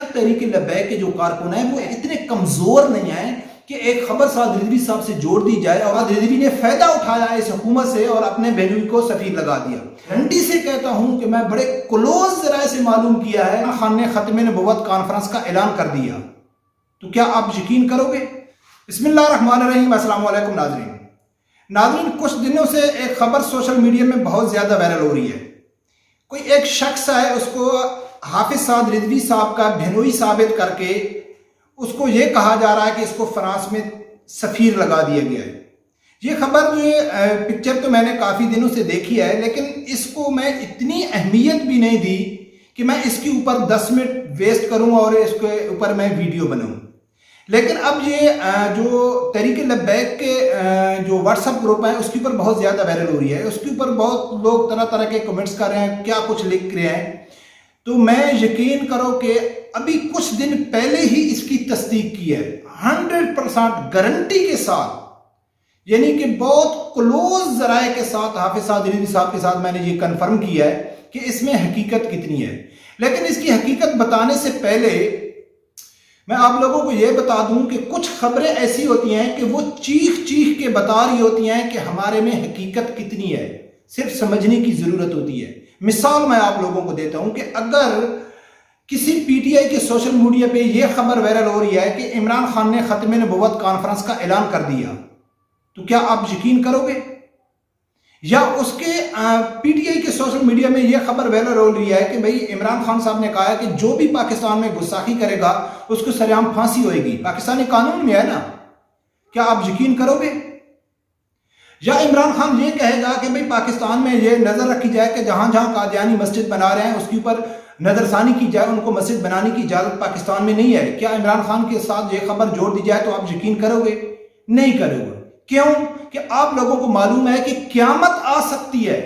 تحریک لبیک کے جو کارکن ہیں وہ اتنے کمزور نہیں ہیں کہ ایک خبر سعد رضوی صاحب سے جوڑ دی جائے اور سعد رضوی نے فائدہ اٹھایا اس حکومت سے اور اپنے بہنوئی کو سفیر لگا دیا۔ گارنٹی سے کہتا ہوں کہ میں بڑے کلوز ذرائع سے معلوم کیا ہے خان نے ختم نبوت کانفرنس کا اعلان کر دیا، تو کیا آپ یقین کرو گے؟ بسم اللہ الرحمن الرحیم۔ السلام علیکم ناظرین، کچھ دنوں سے ایک خبر سوشل میڈیا میں بہت زیادہ وائرل ہو رہی ہے۔ کوئی ایک شخص ہے، اس کو حافظ سعد رضوی صاحب کا بہنوئی ثابت کر کے اس کو یہ کہا جا رہا ہے کہ اس کو فرانس میں سفیر لگا دیا گیا ہے۔ یہ خبر جو پکچر تو میں نے کافی دنوں سے دیکھی ہے، لیکن اس کو میں اتنی اہمیت بھی نہیں دی کہ میں اس کے اوپر 10 منٹ ویسٹ کروں اور اس کے اوپر میں ویڈیو بناؤں۔ لیکن اب یہ جو تحریک لبیک کے جو واٹس ایپ گروپ ہیں اس کے اوپر بہت زیادہ وائرل ہو رہی ہے، اس کے اوپر بہت لوگ طرح طرح کے کمنٹس کر رہے ہیں، کیا کچھ لکھ رہے ہیں، تو میں یقین کرو کہ ابھی کچھ دن پہلے ہی اس کی تصدیق کی ہے 100% گارنٹی کے ساتھ، یعنی کہ بہت کلوز ذرائع کے ساتھ حافظ سعد رضوی صاحب کے ساتھ میں نے یہ کنفرم کیا ہے کہ اس میں حقیقت کتنی ہے۔ لیکن اس کی حقیقت بتانے سے پہلے میں آپ لوگوں کو یہ بتا دوں کہ کچھ خبریں ایسی ہوتی ہیں کہ وہ چیخ چیخ کے بتا رہی ہوتی ہیں کہ ہمارے میں حقیقت کتنی ہے، صرف سمجھنے کی ضرورت ہوتی ہے۔ مثال میں آپ لوگوں کو دیتا ہوں کہ اگر کسی پی ٹی آئی کے سوشل میڈیا پہ یہ خبر وائرل ہو رہی ہے کہ عمران خان نے ختم نبوت کانفرنس کا اعلان کر دیا، تو کیا آپ یقین کرو گے؟ یا اس کے پی ٹی آئی کے سوشل میڈیا میں یہ خبر وائرل ہو رہی ہے کہ بھئی عمران خان صاحب نے کہا ہے کہ جو بھی پاکستان میں گستاخی کرے گا اس کو سرعام پھانسی ہوئے گی، پاکستانی قانون میں ہے نا، کیا آپ یقین کرو گے؟ یا عمران خان یہ کہے گا کہ بھئی پاکستان میں یہ نظر رکھی جائے کہ جہاں جہاں قادیانی مسجد بنا رہے ہیں اس کے اوپر نظر ثانی کی جائے، ان کو مسجد بنانے کی اجازت پاکستان میں نہیں ہے، کیا عمران خان کے ساتھ یہ خبر جوڑ دی جائے تو آپ یقین کرو گے؟ نہیں کرو گے۔ کیوں؟ کہ آپ لوگوں کو معلوم ہے کہ قیامت آ سکتی ہے،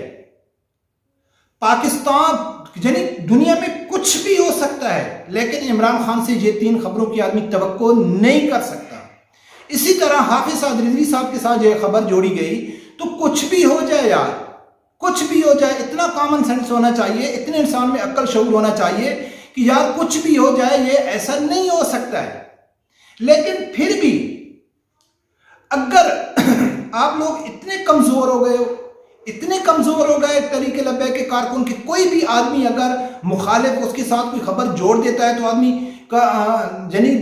پاکستان یعنی دنیا میں کچھ بھی ہو سکتا ہے، لیکن عمران خان سے یہ 3 خبروں کی آدمی توقع نہیں کر سکتا۔ اسی طرح حافظ سعد رضوی صاحب کے ساتھ یہ خبر جوڑی گئی تو کچھ بھی ہو جائے یار، کچھ بھی ہو جائے، اتنا کامن سینس ہونا چاہیے، اتنے انسان میں عقل شعور ہونا چاہیے کہ یار کچھ بھی ہو جائے یہ ایسا نہیں ہو سکتا ہے۔ لیکن پھر بھی اگر آپ لوگ اتنے کمزور ہو گئے تحریک لبیک کے کارکن کہ کوئی بھی آدمی اگر مخالف اس کے ساتھ کوئی خبر جوڑ دیتا ہے تو آدمی کا یعنی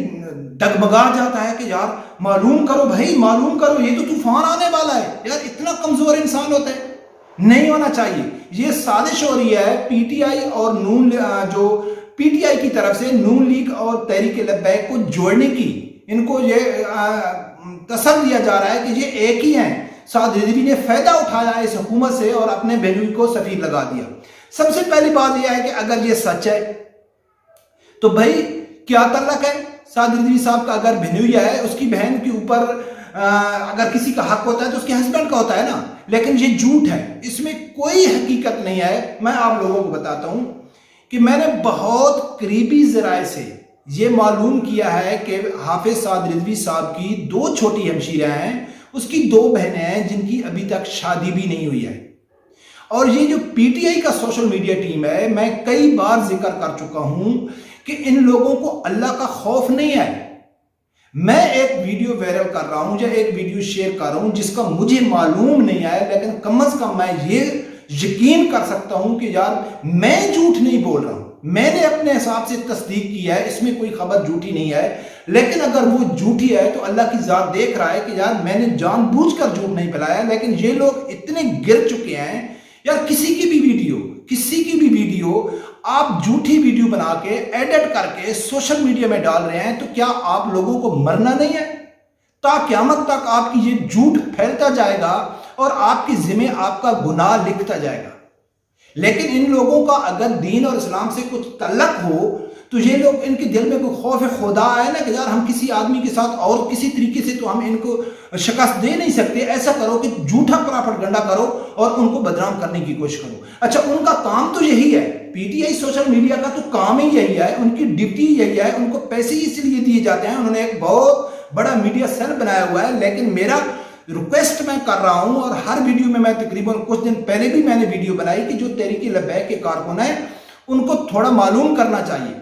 ڈگمگا جاتا ہے کہ یار معلوم کرو بھائی، معلوم کرو، یہ تو طوفان آنے والا ہے، یار اتنا کمزور انسان ہوتا ہے، نہیں ہونا چاہیے۔ یہ سازش ہو رہی ہے پی ٹی آئی اور جو پی ٹی آئی کی طرف سے نون لیگ اور تحریک لبیک کو جوڑنے کی، ان کو یہ تسل دیا جا رہا ہے کہ یہ ایک ہی ہیں۔ سعد رضوی نے فائدہ اٹھایا اس حکومت سے اور اپنے بہنوئی کو سفیر لگا دیا۔ سب سے پہلی بات یہ ہے کہ اگر یہ سچ ہے تو بھائی کیا تعلق ہے سعد رضوی صاحب کا؟ اگر بہنوئی ہے اس کی بہن کے اوپر اگر کسی کا حق ہوتا ہے تو اس کے ہسبینڈ کا ہوتا ہے نا، لیکن یہ جھوٹ ہے، اس میں کوئی حقیقت نہیں ہے۔ میں آپ لوگوں کو بتاتا ہوں کہ میں نے بہت قریبی ذرائع سے یہ معلوم کیا ہے کہ حافظ سعد رضوی صاحب کی 2 چھوٹی ہمشیرہ ہیں، اس کی 2 بہنیں ہیں جن کی ابھی تک شادی بھی نہیں ہوئی ہے۔ اور یہ جو پی ٹی آئی کا سوشل میڈیا ٹیم ہے، میں کئی بار ذکر کر چکا ہوں کہ ان لوگوں کو اللہ کا خوف نہیں ہے۔ میں ایک ویڈیو وائرل کر رہا ہوں یا ایک ویڈیو شیئر کر رہا ہوں جس کا مجھے معلوم نہیں ہے، لیکن کم از کم میں یہ یقین کر سکتا ہوں کہ یار میں جھوٹ نہیں بول رہا ہوں، میں نے اپنے حساب سے تصدیق کی ہے، اس میں کوئی خبر جھوٹی نہیں ہے۔ لیکن اگر وہ جھوٹی ہے تو اللہ کی ذات دیکھ رہا ہے کہ یار میں نے جان بوجھ کر جھوٹ نہیں پھیلایا۔ لیکن یہ لوگ اتنے گر چکے ہیں، یار کسی کی بھی ویڈیو آپ جھوٹی ویڈیو بنا کے ایڈٹ کر کے سوشل میڈیا میں ڈال رہے ہیں، تو کیا آپ لوگوں کو مرنا نہیں ہے؟ تا قیامت تک آپ کی یہ جھوٹ پھیلتا جائے گا اور آپ کی ذمہ آپ کا گناہ لکھتا جائے گا۔ لیکن ان لوگوں کا اگر دین اور اسلام سے کچھ تعلق ہو تو یہ لوگ ان کے دل میں کوئی خوف خدا ہے نا کہ یار ہم کسی آدمی کے ساتھ اور کسی طریقے سے تو ہم ان کو شکست دے نہیں سکتے، ایسا کرو کہ جھوٹا پراپگنڈا کرو اور ان کو بدنام کرنے کی کوشش کرو۔ اچھا ان کا کام تو یہی ہے، P T I social media کا تو کام ہی یہی ہے، ان کی ڈیوٹی یہی ہے، ان کو پیسے ہی اس لیے دیے جاتے ہیں، انہوں نے ایک بہت بڑا میڈیا سیل بنایا ہوا ہے۔ لیکن میرا ریکویسٹ میں کر رہا ہوں اور ہر ویڈیو میں تقریباً کچھ دن پہلے بھی میں نے ویڈیو بنائی کہ جو تحریک لبیک کے کارکن ہیں ان کو تھوڑا معلوم کرنا چاہیے،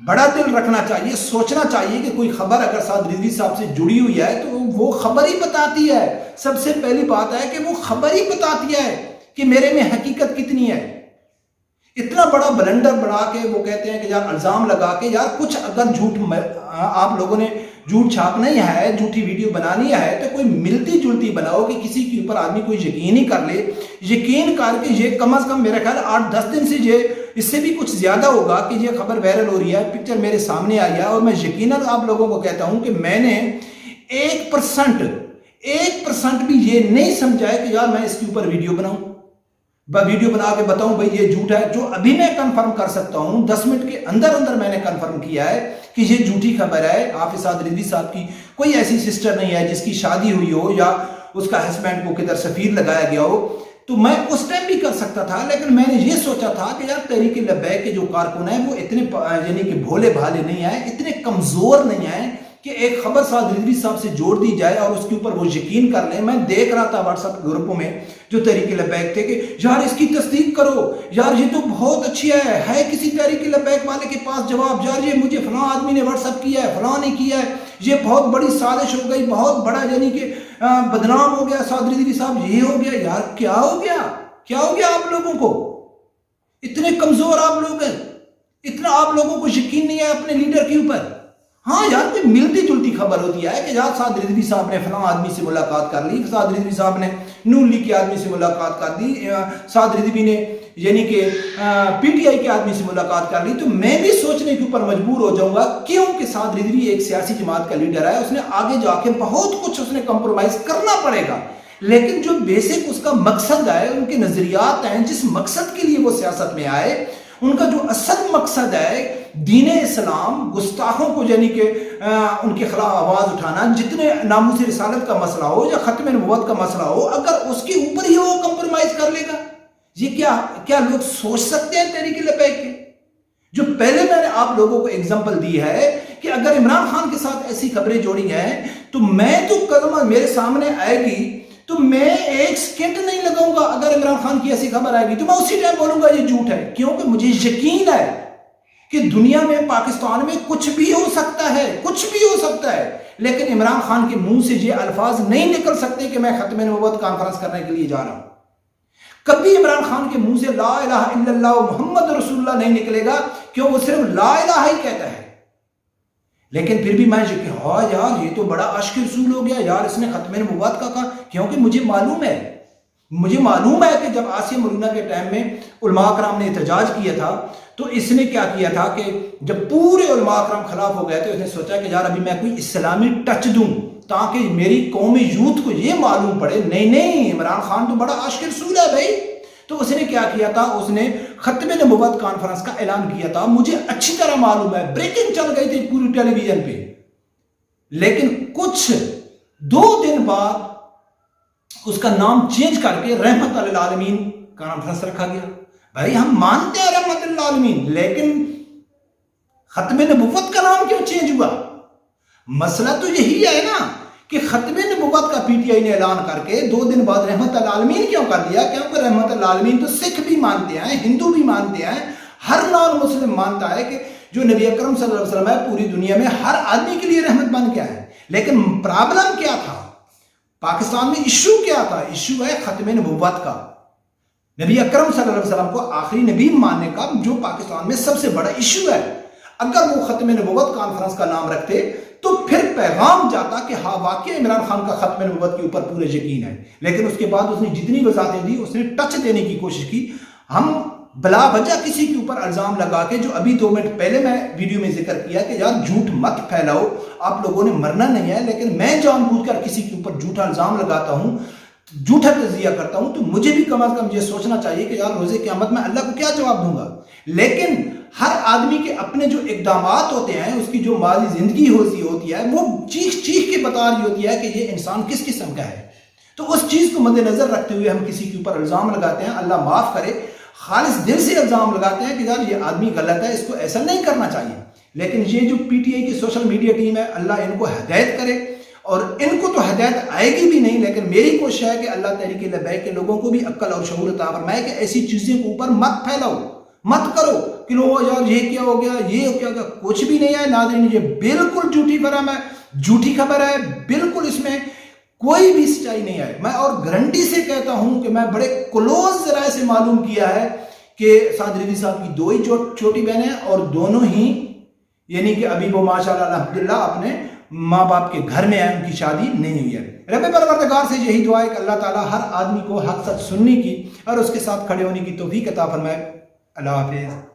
بڑا دل رکھنا چاہیے، سوچنا چاہیے کہ کوئی خبر اگر سعد رضوی صاحب سے جڑی ہوئی ہے تو وہ خبر ہی بتاتی ہے، سب سے پہلی بات ہے کہ وہ خبر ہی بتاتی ہے کہ میرے میں حقیقت کتنی ہے۔ اتنا بڑا بلنڈر بنا کے وہ کہتے ہیں کہ یار الزام لگا کے یار کچھ اگر جھوٹ آپ لوگوں نے جھوٹ چھاپنا ہی ہے، جھوٹی ویڈیو بنانی ہے تو کوئی ملتی جلتی بناؤ کہ کسی کے اوپر آدمی کوئی یقین ہی کر لے، یقین کر کے یہ کم از کم میرا خیال 8-10 دن سے یہ اس سے بھی کچھ زیادہ ہوگا کہ یہ خبر وائرل ہو رہی ہے، پکچر میرے سامنے آئی ہے، اور میں یقیناً آپ لوگوں کو کہتا ہوں کہ میں نے 1% بھی یہ نہیں سمجھا ہے کہ یار میں اس کے اوپر ویڈیو بناؤں، ویڈیو بنا کے بتاؤں بھئی یہ جھوٹ ہے۔ جو ابھی میں کنفرم کر سکتا ہوں 10 منٹ کے اندر میں نے کنفرم کیا ہے کہ یہ جھوٹی خبر ہے۔ حافظ سعد رضوی صاحب کی کوئی ایسی سسٹر نہیں ہے جس کی شادی ہوئی ہو یا اس کا ہسبینڈ کو کدھر سفیر لگایا گیا ہو، تو میں اس ٹائم بھی کر سکتا تھا، لیکن میں نے یہ سوچا تھا کہ یار تحریک لبیک کے جو کارکن ہیں وہ اتنے یعنی کہ بھولے بھالے نہیں ہیں، اتنے کمزور نہیں ہیں کہ ایک خبر سعد رضوی صاحب سے جوڑ دی جائے اور اس کے اوپر وہ یقین کر لیں۔ میں دیکھ رہا تھا واٹس ایپ گروپوں میں جو تحریک لبیک تھے کہ یار اس کی تصدیق کرو، یار یہ تو بہت اچھی ہے کسی تحریک لبیک والے کے پاس جواب، یار یہ مجھے فلاں آدمی نے واٹس ایپ کیا ہے، فلاں نے کیا ہے، یہ بہت بڑی سازش ہو گئی، بہت بڑا یعنی کہ بدنام ہو گیا سعد رضوی صاحب، یہ ہو گیا۔ یار کیا ہو گیا آپ لوگوں کو؟ اتنے کمزور آپ لوگ ہیں، اتنا آپ لوگوں کو یقین نہیں ہے اپنے لیڈر کے اوپر۔ ہاں یار کوئی ملتی جلتی خبر ہوتی ہے کہ یار سعد رضوی صاحب نے فلاں آدمی سے ملاقات کر لی، سعد رضوی صاحب نے نون لیگ کے آدمی سے ملاقات کر دی، سعد رضوی نے یعنی کہ پی ٹی آئی کے آدمی سے ملاقات کر لی، تو میں بھی سوچنے کے اوپر مجبور ہو جاؤں گا کیوں کہ سعد رضوی ایک سیاسی جماعت کا لیڈر ہے، اس نے آگے جا کے بہت کچھ اس نے کمپرومائز کرنا پڑے گا، لیکن جو بیسک اس کا مقصد ہے، ان کے نظریات ہیں، جس مقصد کے لیے وہ سیاست میں آئے، ان کا جو اصل مقصد ہے دین اسلام، گستاخوں کو یعنی کہ ان کے خلاف آواز اٹھانا، جتنے ناموس رسالت کا مسئلہ ہو یا ختم نبوت کا مسئلہ ہو، اگر اس کے اوپر ہی وہ کمپرومائز کر لے گا، یہ کیا لوگ سوچ سکتے ہیں تحریک لبیک کے؟ جو پہلے میں نے آپ لوگوں کو اگزامپل دی ہے کہ اگر عمران خان کے ساتھ ایسی خبریں جوڑی ہیں تو میں تو قدم میرے سامنے آئے گی تو میں 1 سیکنڈ نہیں لگاؤں گا، اگر عمران خان کی ایسی خبر آئے گی تو میں اسی ٹائم بولوں گا یہ جھوٹ ہے، کیونکہ مجھے یقین ہے کہ دنیا میں پاکستان میں کچھ بھی ہو سکتا ہے، لیکن عمران خان کے منہ سے یہ الفاظ نہیں نکل سکتے کہ میں ختم نبوت کانفرنس کرنے کے لیے جا رہا ہوں۔ کبھی عمران خان کے منہ سے لا الہ الا اللہ محمد رسول اللہ نہیں نکلے گا، کیوں وہ صرف لا الہ ہی کہتا ہے، لیکن پھر بھی میں ہاں یار یہ تو بڑا عشق رسول ہو گیا، یار اس نے ختم نبوت کا کہا، کیونکہ مجھے معلوم ہے کہ جب آسیہ ملونہ کے ٹائم میں علماء کرام نے احتجاج کیا تھا تو اس نے کیا کیا تھا کہ جب پورے علماء کرام خلاف ہو گئے تو اس نے سوچا کہ یار ابھی میں کوئی اسلامی ٹچ دوں تاکہ میری قومی یوتھ کو یہ معلوم پڑے نہیں عمران خان تو بڑا عاشق رسول ہے بھائی، تو اس نے کیا تھا، اس نے ختم نبوت کانفرنس کا اعلان کیا تھا، مجھے اچھی طرح معلوم ہے، بریکنگ چل گئی تھی پوری ٹیلی ویژن پہ، لیکن کچھ 2 دن بعد اس کا نام چینج کر کے رحمت للعالمین کانفرنس رکھا گیا۔ بھائی ہم مانتے ہیں رحمت للعالمین، لیکن ختم نبوت کا نام کیوں چینج ہوا؟ مسئلہ تو یہی ہے نا کہ ختم نبوت کا پی ٹی آئی نے اعلان کر کے 2 دن بعد رحمت للعالمین کیوں کر دیا؟ کیونکہ رحمت للعالمین تو سکھ بھی مانتے ہیں، ہندو بھی مانتے ہیں، ہر نان مسلم مانتا ہے کہ جو نبی اکرم صلی اللہ علیہ وسلم ہے پوری دنیا میں ہر آدمی کے لیے رحمت بن کے ہے، لیکن پرابلم کیا تھا پاکستان میں؟ ایشو کیا تھا؟ ایشو ہے ختم نبوت کا، نبی اکرم صلی اللہ علیہ وسلم کو آخری نبی ماننے کا، جو پاکستان میں سب سے بڑا ایشو ہے۔ اگر وہ ختم نبوت کانفرنس کا نام رکھتے تو پھر پیغام جاتا کہ ہاں واقعی عمران خان کا ختم نبوت کے اوپر پورے یقین ہے، لیکن اس کے بعد اس نے جتنی وضاحتیں دی اس نے ٹچ دینے کی کوشش کی۔ ہم بلا وجہ کسی کے اوپر الزام لگا کے، جو ابھی 2 منٹ پہلے میں ویڈیو میں ذکر کیا کہ یار جھوٹ مت پھیلاؤ، آپ لوگوں نے مرنا نہیں ہے، لیکن میں جان بوجھ کر کسی کے اوپر جھوٹا الزام لگاتا ہوں، جھوٹا تجزیہ کرتا ہوں، تو مجھے بھی کم از کم یہ سوچنا چاہیے کہ یار روز قیامت میں اللہ کو کیا جواب دوں گا۔ لیکن ہر آدمی کے اپنے جو اقدامات ہوتے ہیں، اس کی جو ماضی زندگی ہوتی ہے، وہ چیخ کے بتا رہی ہوتی ہے کہ یہ انسان کس قسم کا ہے، تو اس چیز کو مد نظر رکھتے ہوئے ہم کسی کے اوپر الزام لگاتے ہیں، اللہ معاف کرے، خالص دل سے الزام لگاتے ہیں کہ یار یہ آدمی غلط ہے، اس کو ایسا نہیں کرنا چاہیے، لیکن یہ جو پی ٹی آئی کی سوشل میڈیا ٹیم ہے، اللہ ان کو ہدایت کرے، اور ان کو تو ہدایت آئے گی بھی نہیں، لیکن میری کوشش ہے کہ اللہ تحریک لبیک کے لوگوں کو بھی عقل اور شعور عطا فرمائے کہ ایسی چیزیں کو اوپر مت پھیلاؤ، مت کرو، کہ لو یار یہ کیا ہو گیا، یہ کیا گیا، کچھ بھی نہیں ہے ناظرین، یہ بالکل جھوٹی فرم ہے، جھوٹی خبر ہے، بالکل اس میں کوئی بھی سچائی نہیں ہے۔ میں اور گارنٹی سے کہتا ہوں کہ میں بڑے کلوز ذرائع سے معلوم کیا ہے کہ سعد رضوی صاحب کی 2 ہی چھوٹی بہنیں ہیں، اور دونوں ہی یعنی کہ ابھی وہ ماشاءاللہ الحمدللہ اپنے ماں باپ کے گھر میں ہیں، ان کی شادی نہیں ہوئی ہے۔ رب پروردگار سے یہی دعا ہے کہ اللہ تعالیٰ ہر آدمی کو حق سچ سننے کی اور اس کے ساتھ کھڑے ہونے کی توفیق عطا فرمائے۔ اللہ حافظ۔